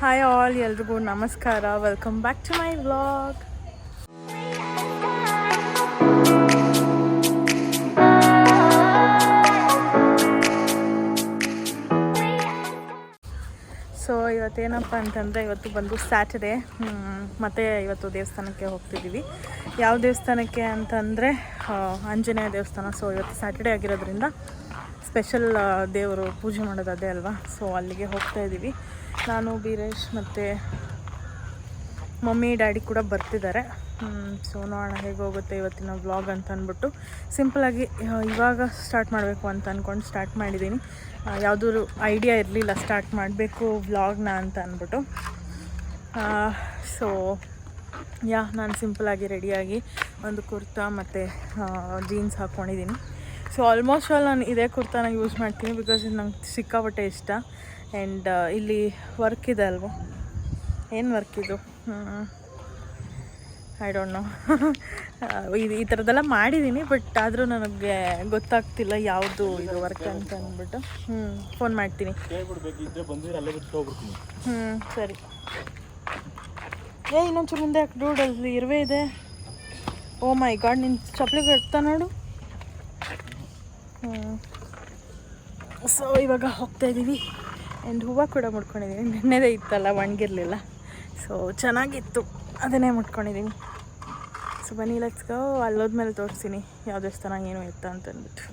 Hi all, ಎಲ್ರಿಗೂ ನಮಸ್ಕಾರ. Welcome back to my vlog. So ಇವತ್ತೇನಪ್ಪ ಅಂತಂದರೆ, ಇವತ್ತು ಬಂದು ಸ್ಯಾಟರ್ಡೇ ಮತ್ತು ಇವತ್ತು ದೇವಸ್ಥಾನಕ್ಕೆ ಹೋಗ್ತಿದ್ದೀವಿ. ಯಾವ ದೇವಸ್ಥಾನಕ್ಕೆ ಅಂತಂದರೆ ಆಂಜನೇಯ ದೇವಸ್ಥಾನ. ಸೊ ಇವತ್ತು ಸ್ಯಾಟರ್ಡೇ ಆಗಿರೋದ್ರಿಂದ ಸ್ಪೆಷಲ್ ದೇವರು ಪೂಜೆ ಮಾಡೋದು ಅದೇ ಅಲ್ವಾ. ಸೊ ಅಲ್ಲಿಗೆ ಹೋಗ್ತಾ ಇದ್ದೀವಿ. ನಾನು, ಬೀರೇಶ್ ಮತ್ತು ಮಮ್ಮಿ ಡ್ಯಾಡಿ ಕೂಡ ಬರ್ತಿದ್ದಾರೆ. ಸೊ ನೋಡೋಣ ಹೇಗೆ ಹೋಗುತ್ತೆ ಇವತ್ತಿನ ವ್ಲಾಗ್ ಅಂತ ಅಂದ್ಬಿಟ್ಟು ಸಿಂಪಲಾಗಿ ಇವಾಗ ಸ್ಟಾರ್ಟ್ ಮಾಡಬೇಕು ಅಂತ ಅಂದ್ಕೊಂಡು ಸ್ಟಾರ್ಟ್ ಮಾಡಿದ್ದೀನಿ. ಯಾವುದೂ ಐಡಿಯಾ ಇರಲಿಲ್ಲ ಸ್ಟಾರ್ಟ್ ಮಾಡಬೇಕು ವ್ಲಾಗ್ನ ಅಂತ ಅಂದ್ಬಿಟ್ಟು. ಸೊ ನಾನು ಸಿಂಪಲಾಗಿ ರೆಡಿಯಾಗಿ ಒಂದು ಕುರ್ತಾ ಮತ್ತು ಜೀನ್ಸ್ ಹಾಕ್ಕೊಂಡಿದ್ದೀನಿ. ಸೊ ಆಲ್ಮೋಸ್ಟ್ ಆಲ್ ನಾನು ಇದೇ ಕುರ್ತಾನ ಯೂಸ್ ಮಾಡ್ತೀನಿ, ಬಿಕಾಸ್ ಇದು ನಂಗೆ ಸಿಕ್ಕಾಪಟ್ಟೆ ಇಷ್ಟ. ಆ್ಯಂಡ್ ಇಲ್ಲಿ ವರ್ಕ್ ಇದೆ ಅಲ್ವ, ಏನು ವರ್ಕ್ ಇದು, ಐ ಡೋಂಟ್ ನೋ. ಈ ಥರದ್ದೆಲ್ಲ ಮಾಡಿದ್ದೀನಿ, ಬಟ್ ಆದರೂ ನನಗೆ ಗೊತ್ತಾಗ್ತಿಲ್ಲ ಯಾವುದು ಇದು ವರ್ಕ್ ಅಂತ ಅಂದ್ಬಿಟ್ಟು. ಫೋನ್ ಮಾಡ್ತೀನಿ. ಸರಿ. ಇನ್ನೊಂಚೂರು ಮುಂದೆ ಡೂಡಲ್ಲಿ ಇರುವೆ ಇದೆ. ಓ ಮೈ ಗಾಡ್, ನಿನ್ನ ಚಪ್ಪಲಿಗೆ ಇರ್ತಾ ನೋಡು. ಸೊ ಇವಾಗ ಹೋಗ್ತಾ ಇದ್ದೀವಿ. ಆ್ಯಂಡ್ ಹೂವು ಕೂಡ ಮುಡ್ಕೊಂಡಿದ್ದೀನಿ. ನೆನ್ನೆದೇ ಇತ್ತಲ್ಲ, ಒಣಗಿರಲಿಲ್ಲ. ಸೊ ಚೆನ್ನಾಗಿತ್ತು, ಅದನ್ನೇ ಮುಟ್ಕೊಂಡಿದ್ದೀನಿ. ಸೊ ಬನ್ನಿ, ಲೆಟ್ಸ್ ಗೋ. ಅಲ್ಲೋದ್ಮೇಲೆ ತೋರಿಸ್ತೀನಿ ಯಾವ ದೇವಸ್ಥಾನ ಏನು ಎತ್ತ ಅಂತ ಅಂದ್ಬಿಟ್ಟು.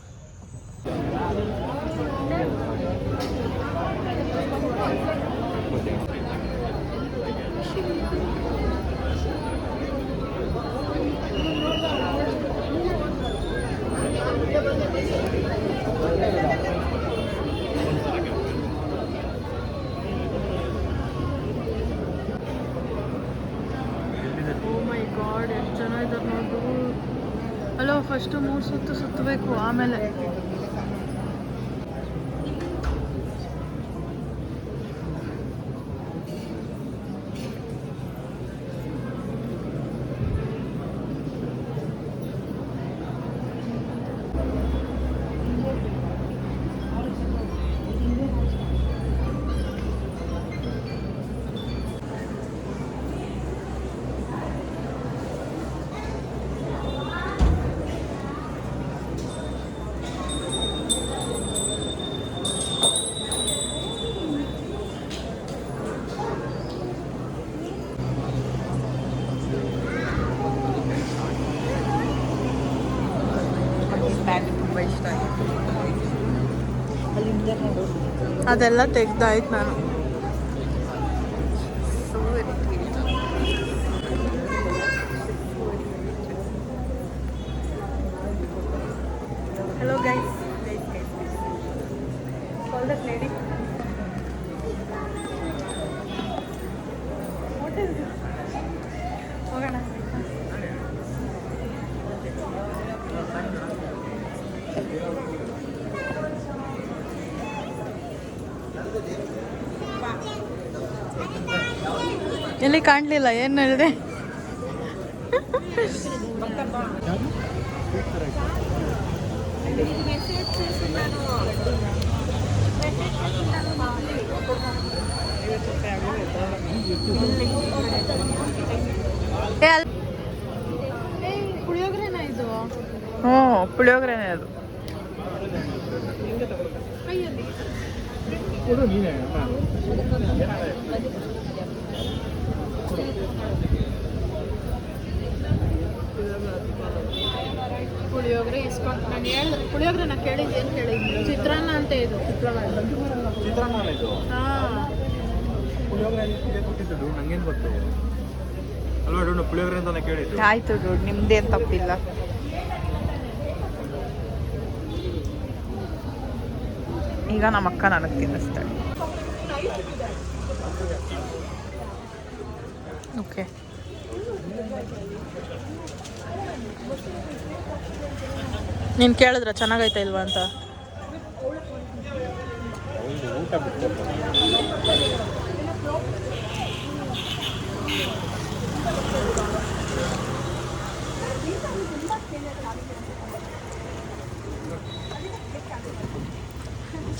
ಎಷ್ಟು ಜನ ಇದ್ದಾರೆ ನೋಡು. ಅಲ್ಲೋ, ಫಸ್ಟು 3 ಸುತ್ತು ಸುತ್ತಬೇಕು, ಆಮೇಲೆ ಅದೆಲ್ಲ ತೆಗ್ದಾಯ್ತು ನಾನು. Hello guys, call that lady. ಹೋಗೋಣ. ಎಲ್ಲಿ ಕಾಣಲಿಲ್ಲ, ಏನು ಹೇಳಿದೆ? ಪುಳಿಯೋಗರೆನಾ ಇದು? ಹ್ಞೂ, ಪುಳಿಯೋಗರೆನೇ ಅದು. ಪುಳಿಯೋಗರೆ ಇಸ್ಕೊಂಡು ನಾನು ಹೇಳಿದೆ. ಪುಳಿಯೋಗರೆ ನಾನು ಕೇಳಿದ್ದೆ, ಏನು ಕೇಳಿದ್ದೆ? ಚಿತ್ರಾನ್ನ ಅಂತ ಇದು. ಚಿತ್ರಾನ್ನ ಇದು. ಹಾಂ, ಪುಳಿಯೋಗರೆ ಕೊಟ್ಟಿದ್ದು ನಂಗೇನು ಗೊತ್ತು ಅಲ್ವಾ ಡೂಡು? ಪುಳಿಯೋಗರೆ ಅಂತಾನೆ ಕೇಳಿದ್ದು. ಆಯಿತು ಡೂಡ್, ನಿಮ್ದೇನು ತಪ್ಪಿಲ್ಲ. ಈಗ ನಮ್ಮ ಅಕ್ಕ ನನಗೆ ತಿನ್ನಿಸ್ತಾಳೆ. ಓಕೆ, ನೀನು ಕೇಳಿದ್ರ ಚೆನ್ನಾಗೈತಾ ಇಲ್ವಾ ಅಂತ? ಊಟ ಬಿಟ್ಟು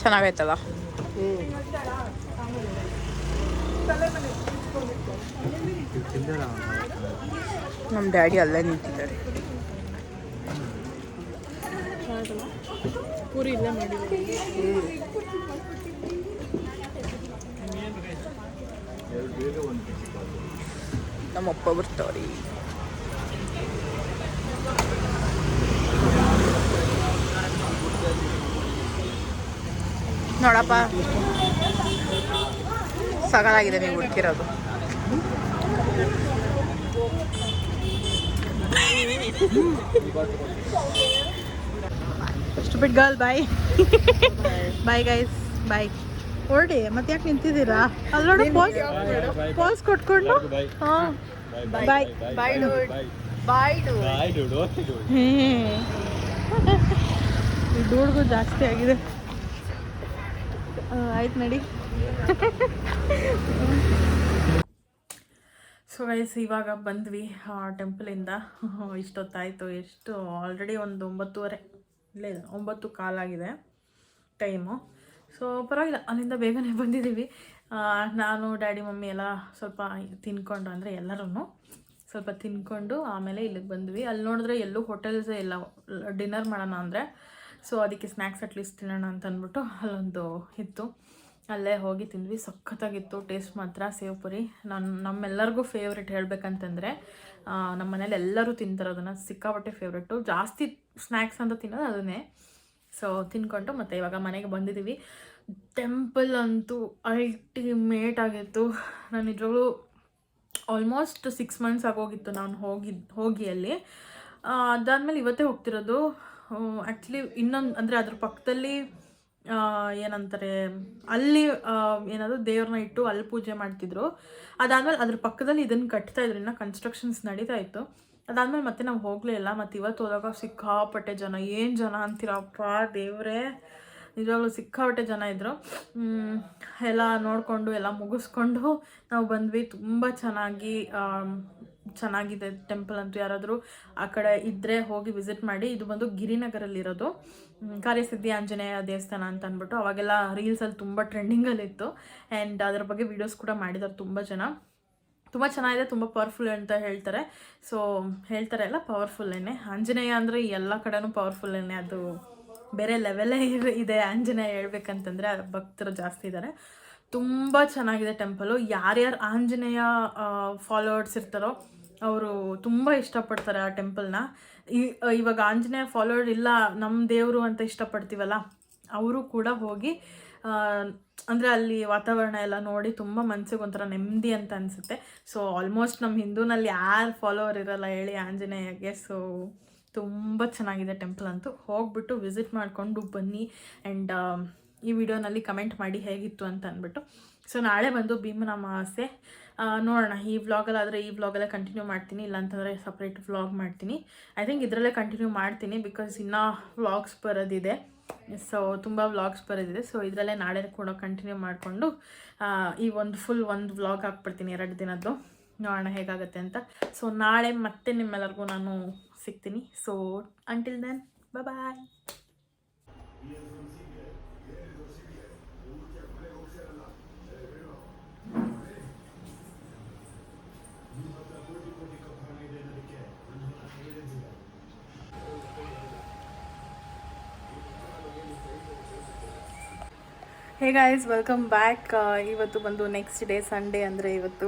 ಚೆನ್ನಾಗೈತಲ್ಲ. ನಮ್ಮ ಡ್ಯಾಡಿ ಅಲ್ಲೇ ನಿಂತಿದ್ದಾರೆ. ಪೂರಿ ಇಲ್ಲೇ ಮಾಡಿದ್ದೀವಿ. ನಮ್ಮಪ್ಪ ಬರ್ತಾವ್ರಿ. ನೋಡಪ್ಪ ಸಗಲಾಗಿದೆ ನೀವು ಹುಡುಕಿರೋದು. Stupid girl bye. Bye guys bye. ಹೊರಡಿ ಮತ್ತೆ ಯಾಕೆ ನಿಂತಿದ್ದೀರಾ? ಅಲ್ಲಿ ನೋಡಿ ಪೋಸ್ ಕೊಟ್ಕೊಂಡು. ಹಾಂ ಬಾಯ್ ಬಾಯ್ ಡೂಡ್ ಬಾಯ್ ಡೂಡ್. ಈ ಡೂಡ್ಗೂ ಜಾಸ್ತಿ ಆಗಿದೆ. ಆಯ್ತು ನಡಿ. ಸೊ ಗೈಸ್ ಇವಾಗ ಬಂದ್ವಿ ಟೆಂಪಲಿಂದ. ಇಷ್ಟೊತ್ತಾಯಿತು. ಎಷ್ಟು ಆಲ್ರೆಡಿ ಒಂದು 9:30 ಇಲ್ಲೇ 9 ಕಾಲಾಗಿದೆ ಟೈಮು. ಸೊ ಪರವಾಗಿಲ್ಲ, ಅಲ್ಲಿಂದ ಬೇಗನೆ ಬಂದಿದ್ದೀವಿ. ನಾನು ಡ್ಯಾಡಿ ಮಮ್ಮಿ ಎಲ್ಲ ಸ್ವಲ್ಪ ತಿನ್ಕೊಂಡು, ಅಂದರೆ ಎಲ್ಲರೂ ಸ್ವಲ್ಪ ತಿನ್ಕೊಂಡು ಆಮೇಲೆ ಇಲ್ಲಿಗೆ ಬಂದ್ವಿ. ಅಲ್ಲಿ ನೋಡಿದ್ರೆ ಎಲ್ಲೂ ಹೋಟೆಲ್ಸೇ ಇಲ್ಲ ಡಿನ್ನರ್ ಮಾಡೋಣ ಅಂದರೆ. ಸೊ ಅದಕ್ಕೆ ಸ್ನ್ಯಾಕ್ಸ್ ಅಟ್ಲೀಸ್ಟ್ ತಿನ್ನೋಣ ಅಂತ ಅಂದ್ಬಿಟ್ಟು ಅಲ್ಲೊಂದು ಇತ್ತು, ಅಲ್ಲೇ ಹೋಗಿ ತಿಂದ್ವಿ. ಸಖತ್ತಾಗಿತ್ತು ಟೇಸ್ಟ್ ಮಾತ್ರ. ಸೇವ್ ಪುರಿ ನಮ್ಮೆಲ್ಲರಿಗೂ ಫೇವ್ರೆಟ್ ಹೇಳಬೇಕಂತಂದರೆ. ನಮ್ಮ ಮನೇಲಿ ಎಲ್ಲರೂ ತಿಂತಾರೆ ಅದನ್ನು, ಸಿಕ್ಕಾಪಟ್ಟೆ ಫೇವ್ರೆಟು. ಜಾಸ್ತಿ ಸ್ನ್ಯಾಕ್ಸ್ ಅಂತ ತಿನ್ನೋದು ಅದನ್ನೇ. ಸೊ ತಿನ್ಕೊಂಡು ಮತ್ತು ಇವಾಗ ಮನೆಗೆ ಬಂದಿದ್ದೀವಿ. ಟೆಂಪಲ್ ಅಂತೂ ಅಲ್ಟಿಮೇಟ್ ಆಗಿತ್ತು. ನಾನು ನಿಜವಾಗ್ಲೂ ಆಲ್ಮೋಸ್ಟ್ 6 ಮಂತ್ಸ್ ಆಗೋಗಿತ್ತು ನಾನು ಹೋಗಿ ಅಲ್ಲಿ. ಅದಾದಮೇಲೆ ಇವತ್ತೇ ಹೋಗ್ತಿರೋದು. ಆ್ಯಕ್ಚುಲಿ ಇನ್ನೊಂದು ಅಂದರೆ ಅದ್ರ ಪಕ್ಕದಲ್ಲಿ ಏನಂತಾರೆ, ಅಲ್ಲಿ ಏನಾದರೂ ದೇವ್ರನ್ನ ಇಟ್ಟು ಅಲ್ಲಿ ಪೂಜೆ ಮಾಡ್ತಿದ್ರು. ಅದಾದಮೇಲೆ ಅದ್ರ ಪಕ್ಕದಲ್ಲಿ ಇದನ್ನು ಕಟ್ತಾಯಿದ್ರು, ಇನ್ನು ಕನ್ಸ್ಟ್ರಕ್ಷನ್ಸ್ ನಡೀತಾ ಇತ್ತು. ಅದಾದಮೇಲೆ ಮತ್ತೆ ನಾವು ಹೋಗಲೇ ಇಲ್ಲ. ಮತ್ತು ಇವತ್ತು ಹೋದಾಗ ಸಿಕ್ಕಾಪಟ್ಟೆ ಜನ. ಏನು ಜನ ಅಂತೀರಪ್ಪ ದೇವರೇ, ನಿಜವಾಗ್ಲೂ ಸಿಕ್ಕಾಪಟ್ಟೆ ಜನ ಇದ್ದರು. ಎಲ್ಲ ನೋಡಿಕೊಂಡು ಎಲ್ಲ ಮುಗಿಸ್ಕೊಂಡು ನಾವು ಬಂದ್ವಿ. ತುಂಬ ಚೆನ್ನಾಗಿದೆ ಟೆಂಪಲ್ ಅಂತೂ. ಯಾರಾದರೂ ಆ ಕಡೆ ಇದ್ದರೆ ಹೋಗಿ ವಿಸಿಟ್ ಮಾಡಿ. ಇದು ಬಂದು ಗಿರಿನಗರಲ್ಲಿರೋದು ಕಾರ್ಯಸಿದ್ಧಿ ಆಂಜನೇಯ ದೇವಸ್ಥಾನ ಅಂತ ಅಂದ್ಬಿಟ್ಟು. ಅವಾಗೆಲ್ಲ ರೀಲ್ಸಲ್ಲಿ ತುಂಬ ಟ್ರೆಂಡಿಂಗಲ್ಲಿತ್ತು. ಆ್ಯಂಡ್ ಅದರ ಬಗ್ಗೆ ವೀಡಿಯೋಸ್ ಕೂಡ ಮಾಡಿದ್ದಾರೆ ತುಂಬ ಜನ. ತುಂಬ ಚೆನ್ನಾಗಿದೆ, ತುಂಬ ಪವರ್ಫುಲ್ ಅಂತ ಹೇಳ್ತಾರೆ. ಸೊ ಹೇಳ್ತಾರೆ ಎಲ್ಲ ಪವರ್ಫುಲ್ಲೇನೆ. ಆಂಜನೇಯ ಅಂದರೆ ಎಲ್ಲ ಕಡೆನೂ ಪವರ್ಫುಲ್ಲೇನೆ, ಅದು ಬೇರೆ ಲೆವೆಲೇ ಇದೆ ಆಂಜನೇಯ ಹೇಳ್ಬೇಕಂತಂದರೆ. ಭಕ್ತರು ಜಾಸ್ತಿ ಇದ್ದಾರೆ. ತುಂಬ ಚೆನ್ನಾಗಿದೆ ಟೆಂಪಲು. ಯಾರ್ಯಾರು ಆಂಜನೇಯ ಫಾಲೋವರ್ಸ್ ಇರ್ತಾರೋ ಅವರು ತುಂಬ ಇಷ್ಟಪಡ್ತಾರೆ ಆ ಟೆಂಪಲ್ನ. ಇವಾಗ ಆಂಜನೇಯ ಫಾಲೋವರ್ ಇಲ್ಲ, ನಮ್ಮ ದೇವರು ಅಂತ ಇಷ್ಟಪಡ್ತೀವಲ್ಲ, ಅವರು ಕೂಡ ಹೋಗಿ ಅಂದರೆ ಅಲ್ಲಿ ವಾತಾವರಣ ಎಲ್ಲ ನೋಡಿ ತುಂಬ ಮನಸ್ಸಿಗೆ ಒಂಥರ ನೆಮ್ಮದಿ ಅಂತ ಅನಿಸುತ್ತೆ. ಸೊ ಆಲ್ಮೋಸ್ಟ್ ನಮ್ಮ ಹಿಂದೂನಲ್ಲಿ ಯಾರು ಫಾಲೋವರ್ ಇರಲ್ಲ ಹೇಳಿ ಆಂಜನೇಯಗೆ. ಸೊ ತುಂಬ ಚೆನ್ನಾಗಿದೆ ಟೆಂಪಲ್ ಅಂತೂ. ಹೋಗ್ಬಿಟ್ಟು ವಿಸಿಟ್ ಮಾಡಿಕೊಂಡು ಬನ್ನಿ. ಆ್ಯಂಡ್ ಈ ವಿಡಿಯೋನಲ್ಲಿ ಕಮೆಂಟ್ ಮಾಡಿ ಹೇಗಿತ್ತು ಅಂತ ಅಂದ್ಬಿಟ್ಟು. ಸೊ ನಾಳೆ ಬಂದು ಭೀಮನ ಅಮಾವಾಸ್ಯೆ. ನೋಡೋಣ, ಈ ವ್ಲಾಗಲ್ಲಾದರೆ ಈ ವ್ಲಾಗಲ್ಲೇ ಕಂಟಿನ್ಯೂ ಮಾಡ್ತೀನಿ, ಇಲ್ಲಾಂತಂದರೆ ಸಪ್ರೇಟ್ ವ್ಲಾಗ್ ಮಾಡ್ತೀನಿ. ಐ ಥಿಂಕ್ ಇದರಲ್ಲೇ ಕಂಟಿನ್ಯೂ ಮಾಡ್ತೀನಿ, ಬಿಕಾಸ್ ಇನ್ನೂ ವ್ಲಾಗ್ಸ್ ಬರೋದಿದೆ. ಸೊ ತುಂಬ ವ್ಲಾಗ್ಸ್ ಬರೋದಿದೆ. ಸೊ ಇದರಲ್ಲೇ ನಾಳೆ ಕೂಡ ಕಂಟಿನ್ಯೂ ಮಾಡಿಕೊಂಡು ಈ ಫುಲ್ ಒಂದು ವ್ಲಾಗ್ ಹಾಕ್ಬಿಡ್ತೀನಿ 2 ದಿನದ್ದು. ನೋಡೋಣ ಹೇಗಾಗುತ್ತೆ ಅಂತ. ಸೊ ನಾಳೆ ಮತ್ತೆ ನಿಮ್ಮೆಲ್ಲರಿಗೂ ನಾನು ಸಿಗ್ತೀನಿ. So until then bye. Hey guys, welcome back. ಇವತ್ತು ಬಂದು ನೆಕ್ಸ್ಟ್ ಡೇ ಸಂಡೇ, ಅಂದರೆ ಇವತ್ತು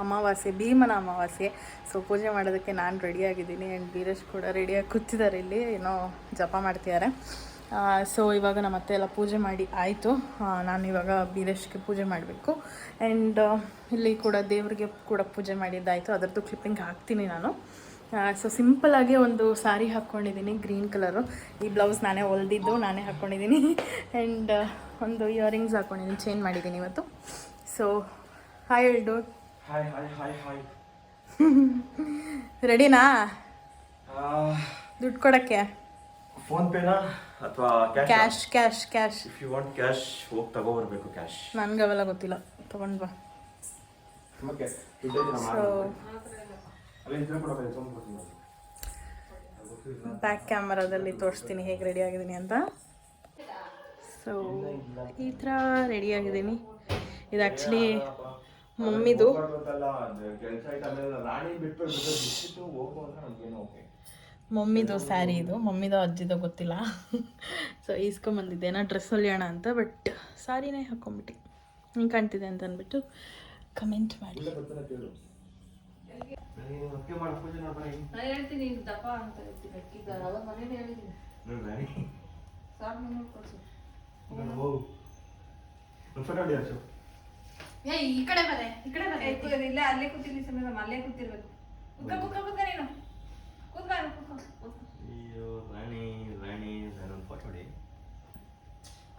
ಅಮಾವಾಸ್ಯೆ, ಭೀಮನ ಅಮಾವಾಸ್ಯೆ. ಸೊ ಪೂಜೆ ಮಾಡೋದಕ್ಕೆ ನಾನು ರೆಡಿಯಾಗಿದ್ದೀನಿ. ಆ್ಯಂಡ್ ವೀರೇಶ್ ಕೂಡ ರೆಡಿಯಾಗಿ ಕೂತಿದ್ದಾರೆ, ಇಲ್ಲಿ ಏನೋ ಜಪ ಮಾಡ್ತಿದ್ದಾರೆ. ಸೊ ಇವಾಗ ನಮ್ಮ ಅತ್ತೆ ಎಲ್ಲ ಪೂಜೆ ಮಾಡಿ ಆಯಿತು. ನಾನು ಇವಾಗ ವೀರೇಶ್ಗೆ ಪೂಜೆ ಮಾಡಬೇಕು. ಆ್ಯಂಡ್ ಇಲ್ಲಿ ಕೂಡ ದೇವರಿಗೆ ಕೂಡ ಪೂಜೆ ಮಾಡಿದ್ದಾಯಿತು. ಅದರದ್ದು ಕ್ಲಿಪ್ಪಿಂಗ್ ಹಾಕ್ತೀನಿ ನಾನು. ಸೊ ಸಿಂಪಲ್ಲಾಗಿ ಒಂದು ಸ್ಯಾರಿ ಹಾಕ್ಕೊಂಡಿದ್ದೀನಿ, ಗ್ರೀನ್ ಕಲರು. ಈ ಬ್ಲೌಸ್ ನಾನೇ ಹೊಲ್ದಿದ್ದು, ನಾನೇ ಹಾಕ್ಕೊಂಡಿದ್ದೀನಿ. ಆ್ಯಂಡ್ ಒಂದು ಇಯರಿಂಗ್ಸ್ ಹಾಕ್ಕೊಂಡಿದ್ದೀನಿ, ಚೇಂಜ್ ಮಾಡಿದ್ದೀನಿ ಇವತ್ತು. ಸೊ ಹಾಯ್ ಹೇಳ್ದು. ಹಾಯ್. ರೆಡಿನಾ ದುಡ್ಡು ಕೊಡೋಕ್ಕೆ? ಫೋನ್ ಪೇನಾ ಅಥವಾ cash? Cash. If you want cash ಹೋಗಿ ತಗೋಬರ್ಬೇಕು. ಕ್ಯಾಶ್ ನನಗೆ ಅವೆಲ್ಲ ಗೊತ್ತಿಲ್ಲ, ತೊಗೊಂಡು ಬಾ. ಸೊ ಬ್ಯಾಕ್ ಕ್ಯಾಮರಾದಲ್ಲಿ ತೋರಿಸ್ತೀನಿ ಹೇಗೆ ರೆಡಿ ಆಗಿದ್ದೀನಿ ಅಂತ. ಸೊ ಈ ಥರ ರೆಡಿಯಾಗಿದ್ದೀನಿ. ಇದು ಆ್ಯಕ್ಚುಲಿ ಮಮ್ಮಿದು ಕೆಲಸ ಆಯ್ತು ರಾಣಿ ಬಿಟ್ಟು ಹೋಗುವಾಗ ನಮ್ಗೇನು ಓಕೆ. ಮಮ್ಮಿದು ಸ್ಯಾರಿ ಇದು, ಮಮ್ಮಿದು ಅಜ್ಜಿದು ಗೊತ್ತಿಲ್ಲ. ಸೊ ಈಸ್ಕೊಂಬಂದಿದ್ದೆ ಏನೋ ಡ್ರೆಸ್ ಹೊಲಿಯೋಣ ಅಂತ, ಬಟ್ ಸ್ಯಾರಿನೇ ಹಾಕೊಂಬಿಟ್ಟು ಹಿಂಗೆ ಕಾಣ್ತಿದೆ ಅಂತ ಅಂದ್ಬಿಟ್ಟು ಕಮೆಂಟ್ ಮಾಡಿ. ಹೇಳ್ತೀನಿ ದಪ್ಪ ಅಂತ ಹೇಳ್ತೀನಿ. ಅವಾಗ ಮನೇಲಿ ಹೇಳಿದ್ದೀನಿ ಸಾರ್ ನೋಡ್ಕೊಡ್ಸು. ಈ ಕಡೆ ಬರೆ, ಈ ಕಡೆ ಬರೆ. ಇಲ್ಲ ಅಲ್ಲೇ ಕೂತಿರ್ಲಿ ಸಮಯ, ಅಲ್ಲೇ ಕೂತಿರ್ಬೇಕು. ಕುತ್ಕ ನೀನು ಅಯ್ಯೋ ರಾಣಿ ರಾಣಿ ನಾನು ಫೋಟೋ ಹೊಡಿ.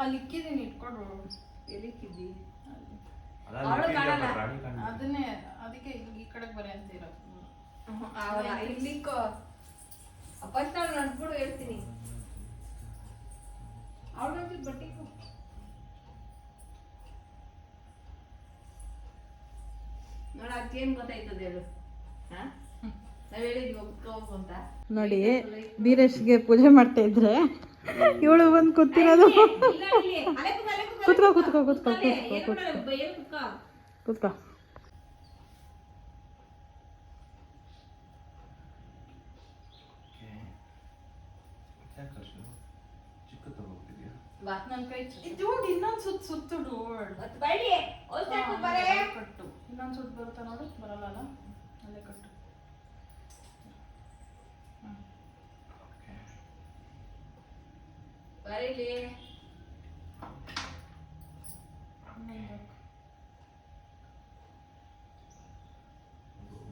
ಅಲ್ಲಿ ಇಕ್ಕಿದ್ದೀನಿ, ಇಟ್ಕೊಂಡು ಎಲ್ಲಿ ಇಕ್ಕಿದ್ದಿ? ಅದನ್ನೇ ಅದಕ್ಕೆ ಈ ಕಡೆಗೆ ಬರೆ ಅಂತೀರ. ಇಲ್ಲಿ ಫಸ್ಟ್ ನಾನು ನಡ್ಬಿಡು ಹೇಳ್ತೀನಿ. ಅವಳು ಬಟ್ಟೆ ನೋಡ ಅದಕ್ಕೇನು ಗೊತ್ತಾಯ್ತದೆ ಹೇಳು. ನಾವ್ ಹೇಳಿದ್ವಿ ಹೋಗು ಅಂತ. ನೋಡಿ ವೀರೇಶ್ಗೆ ಪೂಜೆ ಮಾಡ್ತಾ ಇದ್ರೆ ಇವಳು ಬಂದು ಕೂತಿರೋದು. ಕುತ್ಕೋ ಕುತ್ಕೋ ಕುತ್ಕೋ ಕುತ್ಕೋ ಕುತ್ಕೋ. ಇನ್ನೊಂದು ಸುತ್ತು ಕಟ್ಟು. ಇನ್ನೊಂದು ಸುತ್ತು ಬರುತ್ತಾ ನೋಡು, ಬರಲ್ಲ ಅಲ್ಲೇ ಕಟ್ಟು. ಬರೀಲಿ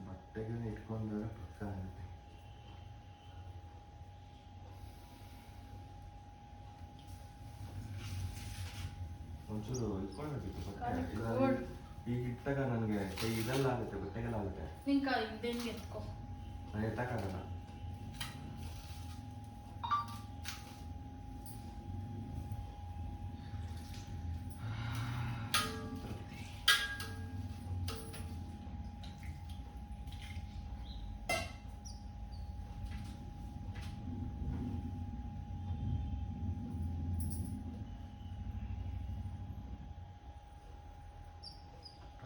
ಬಟ್ಟೆಗೆ ಇಟ್ಕೊಂಡ್ರೆ ಪಕ್ಕ ಆಗುತ್ತೆ. ಒಂಚೂರು ಇಟ್ಕೊಳ್ಬೇಕಿತ್ತು ಬಟ್ಟೆ. ಈಗ ಇಟ್ಟಾಗ ನನಗೆ ಕೈ ಇದೆಲ್ಲ ಆಗುತ್ತೆ, ಬಟ್ಟೆಗೆಲ್ಲ ಆಗುತ್ತೆ. ನಿಂಕ ಇದೇನು ಎತ್ಕೊ, ನಾನು ಎತ್ತಕ್ಕಾಗಲ್ಲ.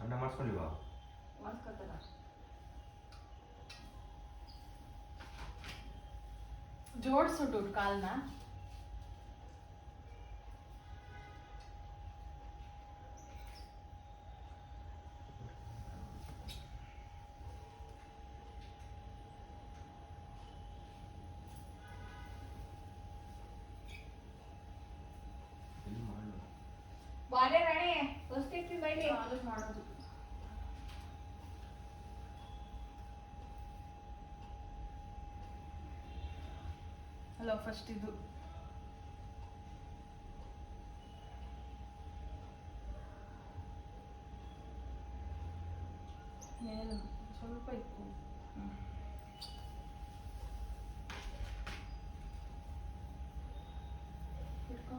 ಅನ್ನ ಮಾಡಿಸ್ಕೊಂಡಿವಾ? ಮಾಡ್ಕೊತಾರ. ಜೋಡ್ಸುಟ್ಟು ಕಾಲ್ನ. ಬಾಲೆ ರಾಣಿ ಹೊಸ್ತಿರ್ತಿ ಬೈಲಿ ಮಾಡೋದು. ಅಲ್ಲ ಫಸ್ಟ್ ಇದು ಮೇಲೆ ಸ್ವಲ್ಪ ಇತ್ತು. ಇಟ್ಕೊ.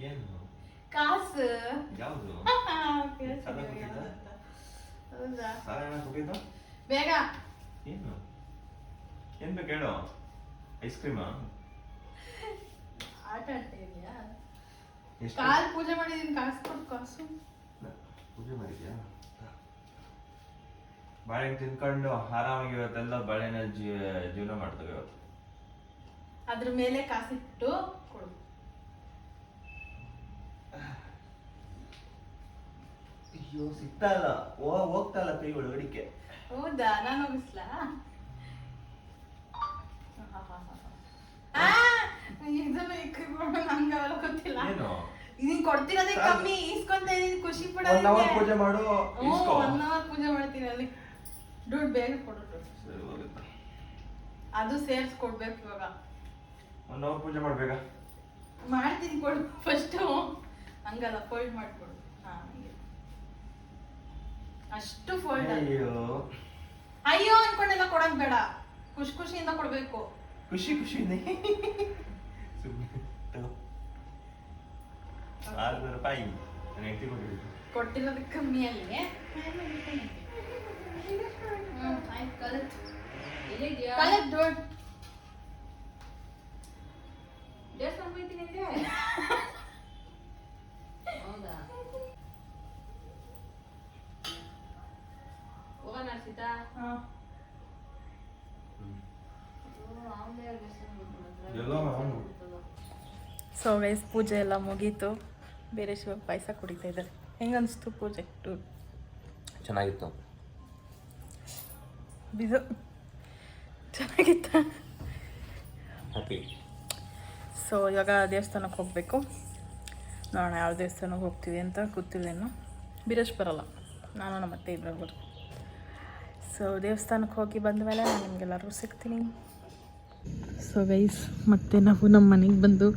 ಏನು ಕಾಸು ಯಾವುದು? ಹೌದಾ? ಸಾಲ ಏನ ಕೊಟ್ಟಿದ್ದ? ಬೇಗ ಏನು ಏನ್ ಬೇಕು ಹೇಳು? ಐಸ್ ಕ್ರೀಮಾ? ಆಟ ಆಡ್ತಾ ಇದೆಯಾ? ಎಷ್ಟು? ಕಾಲ್ ಪೂಜೆ ಮಾಡಿದೀನಿ, ಕಾಸು ಕೊಟ್ಟು ಕಾಸು. ಪೂಜೆ ಮಾಡಿದ್ಯಾ? ಬಾಳೆಹಣ್ಣು ತಿನ್ಕೊಂಡು ಆರಾಮಾಗಿ ಇವತ್ತೆಲ್ಲ ಬಾಳೆಹಣ್ಣಲ್ಲಿ ಜೀವನ ಮಾಡ್ತೇವೆ ಇವತ್ತು. ಅದ್ರ ಮೇಲೆ ಕಾಸಿಟ್ಟು ಕೊಡು. ಅಯ್ಯೋ ಸಿಗ್ತಾ ಇಲ್ಲ, ಹೋಗ್ತಾ ಇಲ್ಲ ಕೈ ಒಳಗಡಿಕೆ. ಹೌದಾ? ನಾನು ಹೋಗಿಸ್ಲಾ? ನಂಗೆಲ್ಲ ಗೊತ್ತಿಲ್ಲ. ನೀನ್ ಕೊಡ್ತಿರೋದೇ ಕಮ್ಮಿ, ಇಸ್ಕೊಂತ ಇದೀನಿ, ಖುಷಿ ಪಡೋದು. 1 hour ಪೂಜೆ ಮಾಡು. 1 hour ಪೂಜೆ ಮಾಡ್ತೀನಿ ಅಲ್ಲಿ. ದುಡ್ಡು ಬೇಗ ಕೊಡು. ಅದು ಸೇರ್ಸ್ಕೊಡ್ಬೇಕು ಇವಾಗ. 1 hour ಪೂಜೆ ಮಾಡ್ಬೇಕ? ಮಾಡ್ತೀನಿ, ಕೊಡು ಫಸ್ಟ್. ಹಂಗಲ್ಲ, ಫೋಲ್ಡ್ ಮಾಡ್ಕೊಡು. ಹಾ, ಹಂಗೆ ಅಷ್ಟು ಫೋಲ್ಡ್. ಅಯ್ಯೋ ಅನ್ಕೊಂಡೆಲ್ಲ ಕೊಡೋದ್ ಬೇಡ, ಖುಷಿ ಖುಷಿಯಿಂದ ಕೊಡ್ಬೇಕು. ಖುಷಿ ಖುಷಿನೇ. 600 ರೂಪಾಯಿ ಕೊಟ್ಟಿರೋದು ಕಮ್ಮಿಯಲ್ಲಿ ಎಲ್ಲ ಅವನು ಸೊ ಗೈಸ್ ಪೂಜೆ ಎಲ್ಲ ಮುಗೀತು. ಬೇರೆ ಶಿವ ಪಾಯಸ ಕುಡಿತಾ ಇದ್ದಾರೆ. ಹೆಂಗನ್ನಿಸ್ತು ಪೂಜೆ ಟೂರ್? ಚೆನ್ನಾಗಿತ್ತು. ಬಿದು ಚೆನ್ನಾಗಿತ್ತ? ಹ್ಯಾಪಿ. ಸೊ ಇವಾಗ ದೇವಸ್ಥಾನಕ್ಕೆ ಹೋಗಬೇಕು. ನೋಡೋಣ ಯಾವ ದೇವಸ್ಥಾನಕ್ಕೆ ಹೋಗ್ತೀವಿ ಅಂತ ಗೊತ್ತಿಲ್ಲೇನು. ಬಿರೇಶ್ ಬರೋಲ್ಲ, ನಾನು ನಮ್ಮ ಅತ್ತೆ ಇಬ್ಬರು ಹೋಗೋದು. ಸೊ ದೇವಸ್ಥಾನಕ್ಕೆ ಹೋಗಿ ಬಂದ ಮೇಲೆ ನಾನು ನಿಮಗೆಲ್ಲರಿಗೂ ಸಿಗ್ತೀನಿ. ಸೊ ಗೈಸ್ ಮತ್ತೆ ನಾವು ನಮ್ಮ ಮನೆಗೆ ಬಂದು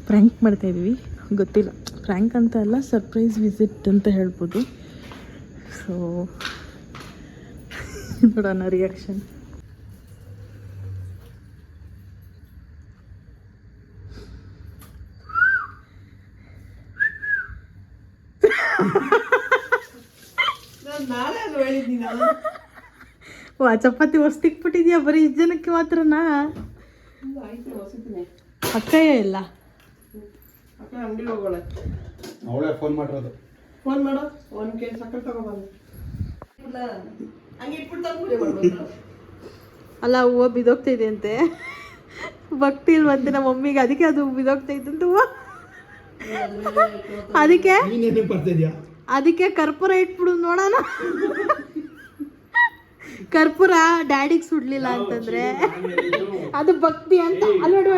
ಪ್ರ್ಯಾಂಕ್ ಮಾಡ್ತಾಯಿದ್ವಿ. ಗೊತ್ತಿಲ್ಲ, ಪ್ರ್ಯಾಂಕ್ ಅಂತ ಅಲ್ಲ, ಸರ್ಪ್ರೈಸ್ ವಿಸಿಟ್ ಅಂತ ಹೇಳ್ಬೋದು. ಸೊ ನೋಡೋಣ ರಿಯಾಕ್ಷನ್. ಓ ಚಪಾತಿ ಹೊಸ್ತಿಕ್ಬಿಟ್ಟಿದ್ಯಾ? ಬರೀ 2 ಜನಕ್ಕೆ ಮಾತ್ರನಾ? ಅಕ್ಕಯ್ಯ ಇಲ್ಲ. ಅವಳೇ ಫೋನ್ ಮಾಡಿರೋದು. ಫೋನ್ ಮಾಡೋ, 1 ಕೆಜಿ ಸಕ್ಕರೆ ತಗೊಬಂದು ಹಂಗೆ ಅಲ್ಲ, ಹೂವು ಬಿದೋಗ್ತೈತೆ ಅಂತೆ. ಭಕ್ತಿ ಇಲ್ವಂತೆ ನಮ್ಮ ಮಮ್ಮಿಗೆ, ಅದಕ್ಕೆ ಅದು ಬಿದೋಗ್ತೈತೆ ಅಂತ ಹೂವು. ಅದಕ್ಕೆ ನೀನೇನೇ ಬರ್ತಿದ್ಯಾ? ಅದಕ್ಕೆ ಕರ್ಪೂರ ಇಟ್ಬಿಡು ನೋಡೋಣ. ಕರ್ಪೂರ ಡ್ಯಾಡಿಗೆ ಸುಡ್ಲಿಲ್ಲ ಅಂತಂದ್ರೆ ಅದು ಭಕ್ತಿ ಅಂತ ಅಲ್ವಡು.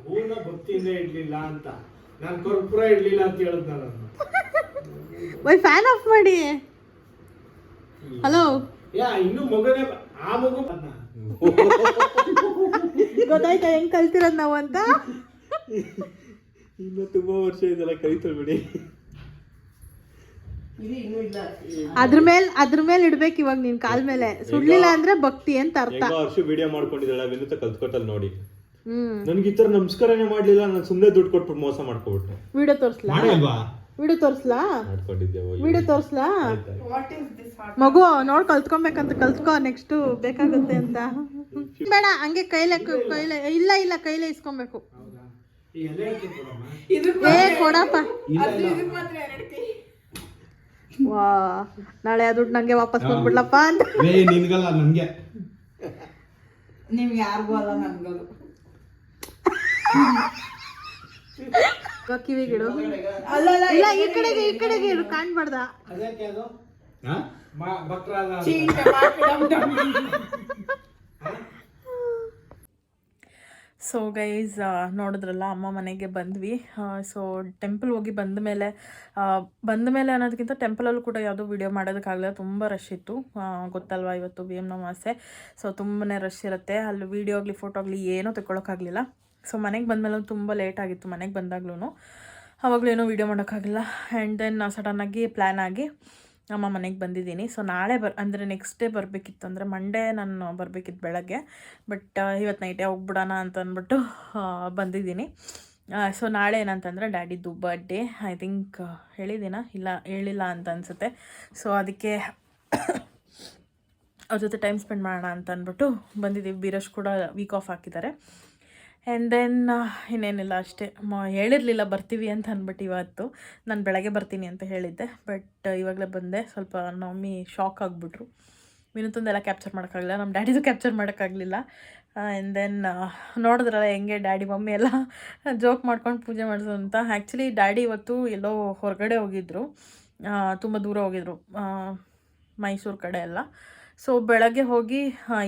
ಹೂನ ಭಕ್ತಿಯಿಂದ ಇಡ್ಲಿಲ್ಲ ಅಂತ, ನಾನು ಕರ್ಪೂರ ಇಡ್ಲಿಲ್ಲ ಅಂತ ಹೇಳಿದ್ ನಾನು. ಫ್ಯಾನ್ ಆಫ್ ಮಾಡಿ. ಹಲೋ, ಇನ್ನು ಮಗನೇ ಆ ಮಗು ಗೊತ್ತಾಯ್ತಾ ಹೆಂಗ್ ಕಲ್ತಿರೋದ್ ನಾವು ಅಂತ? ಇನ್ನು ತುಂಬಾ ವರ್ಷ ಇದೆಲ್ಲ ಕಲಿತಲ್ಬಿಡಿ. ಅದ್ರ ಮೇಲೆ ಇಡ್ಬೇಕು ಇವಾಗ ನಿನ್ ಕಾಲ್ ಮೇಲೆ. ಸುಡ್ಲಿಲ್ಲ ಅಂದ್ರೆ ಭಕ್ತಿ ಅಂತ ಅರ್ಥ. ವರ್ಷ ವಿಡಿಯೋ ಮಾಡ್ಕೊಂಡಿದ್ದಾಳೆ ವಿನುತ ಕಲ್ತ್ಕೊಟ್ಟಲ್ ನೋಡಿ. ನನ್ಗೆ ಈ ತರ ನಮಸ್ಕಾರನೇ ಮಾಡ್ಲಿಲ್ಲ, ನಾನು ಸುಮ್ನೆ ದುಡ್ಡು ಕೊಟ್ಬಿಟ್ಟು ಮೋಸ ಮಾಡ್ಕೊಬಿಟ್ಟೆ. ವಿಡಿಯೋ ತೋರ್ಸ್ಲಾ? ವಿಡಿಯೋ ತೋರ್ಸ್ಲಾ? ವಿಡಿಯೋ ತೋರ್ಸ್ಲಾ? ಮಗು ನೋಡ್ ಕಲ್ತ್ಕೊಬೇಕಂತ ಕಲ್ತ್ಕೋ, ನೆಕ್ಸ್ಟ್ ಬೇಕಾಗುತ್ತೆ ಅಂತ. ಬೇಡ ಹಂಗೆ ಕೈಲೇ ಇಲ್ಲ ಕೈಲೇ ಇಸ್ಕೊಬೇಕು. ಏ ಕೊಡಪ್ಪ. ವಾ, ನಾಳೆ ಆ ದುಡ್ಡು ನಂಗೆ ವಾಪಸ್ ಬಂದ್ಬಿಡ್ಲಪ್ಪ ಅಂತ. ನಿನ್ಗಲ್ಲ ನನ್ಗೆ. ನಿಮ್ಗೆ ಯಾರಿಗೂ ಅಲ್ಲ, ನನ್ಗದು. ಕಿವಿಗಿಡು. ಇಲ್ಲ, ಈ ಕಡೆಗೆ ಇಡು, ಕಾಣ್ಬಾರ್ದ. ಅದಕ್ಕೆ ಅದು ಸೊ ಗೈಸ್ ನೋಡಿದ್ರಲ್ಲ, ಅಮ್ಮ ಮನೆಗೆ ಬಂದ್ವಿ. ಸೊ ಟೆಂಪಲ್ ಹೋಗಿ ಬಂದ ಮೇಲೆ ಅನ್ನೋದಕ್ಕಿಂತ ಟೆಂಪಲಲ್ಲೂ ಕೂಡ ಯಾವುದೂ ವಿಡಿಯೋ ಮಾಡೋದಕ್ಕಾಗಲಿಲ್ಲ. ತುಂಬ ರಶ್ ಇತ್ತು, ಗೊತ್ತಲ್ವಾ, ಇವತ್ತು BM ಅಮಾವಾಸ್ಯೆ. ಸೊ ತುಂಬಾ ರಶ್ ಇರುತ್ತೆ ಅಲ್ಲಿ. ವೀಡಿಯೋ ಆಗಲಿ ಫೋಟೋ ಆಗಲಿ ಏನೂ ತಗೊಳಕ್ಕಾಗಲಿಲ್ಲ. ಸೊ ಮನೆಗೆ ಬಂದಮೇಲೆ ತುಂಬ ಲೇಟ್ ಆಗಿತ್ತು. ಮನೆಗೆ ಬಂದಾಗ್ಲೂ ಅವಾಗಲೂ ಏನೂ ವೀಡಿಯೋ ಮಾಡೋಕ್ಕಾಗಲಿಲ್ಲ. ಆ್ಯಂಡ್ ದೆನ್ ಸಡನ್ನಾಗಿ ಪ್ಲ್ಯಾನ್ ಆಗಿ ಅಮ್ಮ ಮನೆಗೆ ಬಂದಿದ್ದೀನಿ. ಸೊ ನಾಳೆ ಅಂದರೆ ನೆಕ್ಸ್ಟ್ ಡೇ ಬರಬೇಕಿತ್ತು, ಅಂದರೆ ಮಂಡೇ ನಾನು ಬರಬೇಕಿತ್ತು ಬೆಳಗ್ಗೆ. ಬಟ್ ಇವತ್ತು ನೈಟೇ ಹೋಗ್ಬಿಡೋಣ ಅಂತ ಅಂದ್ಬಿಟ್ಟು ಬಂದಿದ್ದೀನಿ. ಸೊ ನಾಳೆ ಏನಂತಂದರೆ ಡ್ಯಾಡಿದು ಬರ್ಡೇ. ಐ ಥಿಂಕ್ ಹೇಳಿಲ್ಲ ಅಂತ ಅನಿಸುತ್ತೆ. ಸೊ ಅದಕ್ಕೆ ಅವ್ರ ಜೊತೆ ಟೈಮ್ ಸ್ಪೆಂಡ್ ಮಾಡೋಣ ಅಂತ ಅಂದ್ಬಿಟ್ಟು ಬಂದಿದ್ದೀವಿ. ಬೀರಶ್ ಕೂಡ ವೀಕ್ ಆಫ್ ಹಾಕಿದ್ದಾರೆ. ಆ್ಯಂಡ್ ದೆನ್ ಇನ್ನೇನಿಲ್ಲ ಅಷ್ಟೇ. ಹೇಳಿರಲಿಲ್ಲ ಬರ್ತೀವಿ ಅಂತ ಅಂದ್ಬಿಟ್ಟು ಇವತ್ತು. ನಾನು ಬೆಳಗ್ಗೆ ಬರ್ತೀನಿ ಅಂತ ಹೇಳಿದ್ದೆ, ಬಟ್ ಇವಾಗಲೇ ಬಂದೆ. ಸ್ವಲ್ಪ ಮಮ್ಮಿ ಶಾಕ್ ಆಗಿಬಿಟ್ರು. ವಿನುತಂದೆಲ್ಲ ಕ್ಯಾಪ್ಚರ್ ಮಾಡೋಕ್ಕಾಗಲಿಲ್ಲ, ನಮ್ಮ ಡ್ಯಾಡಿದು ಕ್ಯಾಪ್ಚರ್ ಮಾಡೋಕ್ಕಾಗಲಿಲ್ಲ. ಆ್ಯಂಡ್ ದೆನ್ ನೋಡಿದ್ರಲ್ಲ ಹೆಂಗೆ ಡ್ಯಾಡಿ ಮಮ್ಮಿ ಎಲ್ಲ ಜೋಕ್ ಮಾಡ್ಕೊಂಡು ಪೂಜೆ ಮಾಡಿಸೋ ಅಂತ. ಆ್ಯಕ್ಚುಲಿ ಡ್ಯಾಡಿ ಇವತ್ತು ಎಲ್ಲೋ ಹೊರಗಡೆ ಹೋಗಿದ್ರು, ತುಂಬ ದೂರ ಹೋಗಿದ್ರು, ಮೈಸೂರು ಕಡೆ ಎಲ್ಲ. ಸೊ ಬೆಳಗ್ಗೆ ಹೋಗಿ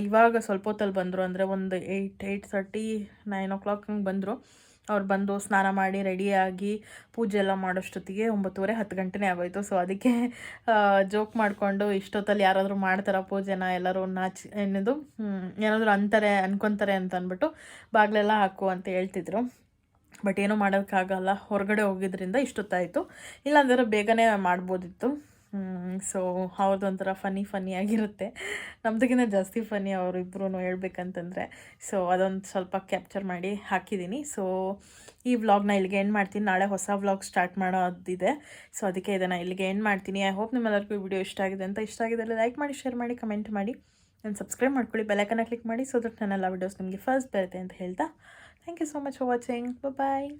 ಇವಾಗ ಸ್ವಲ್ಪ ಹೊತ್ತಲ್ಲಿ ಬಂದರು, ಅಂದರೆ ಒಂದು 8:30 9 o'clock ಹಂಗೆ ಬಂದರು. ಅವ್ರು ಬಂದು ಸ್ನಾನ ಮಾಡಿ ರೆಡಿಯಾಗಿ ಪೂಜೆ ಎಲ್ಲ ಮಾಡೋಷ್ಟೊತ್ತಿಗೆ 9:30 10 ಗಂಟೆನೇ ಆಗೋಯ್ತು. ಸೊ ಅದಕ್ಕೆ ಜೋಕ್ ಮಾಡಿಕೊಂಡು, ಇಷ್ಟೊತ್ತಲ್ಲಿ ಯಾರಾದರೂ ಮಾಡ್ತಾರ ಪೂಜೆನ, ಎಲ್ಲರೂ ಏನಾದರೂ ಅನ್ಕೊತಾರೆ ಅಂತ ಅಂದ್ಬಿಟ್ಟು ಬಾಗಿಲೆಲ್ಲ ಹಾಕು ಅಂತ ಹೇಳ್ತಿದ್ರು. ಬಟ್ ಏನೂ ಮಾಡೋಕ್ಕಾಗಲ್ಲ, ಹೊರಗಡೆ ಹೋಗಿದ್ರಿಂದ ಇಷ್ಟೊತ್ತಾಯಿತು. ಇಲ್ಲಾಂದರೆ ಬೇಗನೆ ಮಾಡ್ಬೋದಿತ್ತು. ಸೊ ಅವ್ರದ್ದು ಒಂಥರ ಫನ್ನಿ ಆಗಿರುತ್ತೆ, ನಮ್ಮದಕ್ಕಿಂತ ಜಾಸ್ತಿ ಫನ್ನಿ ಅವರಿಬ್ಬರೂ ಹೇಳ್ಬೇಕಂತಂದರೆ. ಸೊ ಅದೊಂದು ಸ್ವಲ್ಪ ಕ್ಯಾಪ್ಚರ್ ಮಾಡಿ ಹಾಕಿದ್ದೀನಿ. ಸೊ ಈ ವ್ಲಾಗ್ನ ಇಲ್ಲಿಗೆ ಎಂಡ್ ಮಾಡ್ತೀನಿ. ನಾಳೆ ಹೊಸ ವ್ಲಾಗ್ ಸ್ಟಾರ್ಟ್ ಮಾಡೋದಿದೆ. ಸೊ ಅದಕ್ಕೆ ಇದನ್ನು ಇಲ್ಲಿಗೆ ಎಂಡ್ ಮಾಡ್ತೀನಿ. ಐ ಹೋಪ್ ನಿಮ್ಮೆಲ್ಲರಿಗೂ ವಿಡಿಯೋ ಇಷ್ಟ ಆಗಿದೆ ಅಂತ. ಇಷ್ಟ ಆಗಿದ್ದರೆ ಲೈಕ್ ಮಾಡಿ, ಶೇರ್ ಮಾಡಿ, ಕಮೆಂಟ್ ಮಾಡಿ, ನಾನು ಸಬ್ಸ್ಕ್ರೈಬ್ ಮಾಡ್ಕೊಳ್ಳಿ, ಬೆಲ್ಲೈಕನ್ನ ಕ್ಲಿಕ್ ಮಾಡಿ, ಸೊ ದಟ್ ನನ್ನೆಲ್ಲ ವೀಡಿಯೋಸ್ ನಿಮಗೆ ಫಸ್ಟ್ ಬರುತ್ತೆ ಅಂತ ಹೇಳ್ತಾ thank you so much for watching. Bye.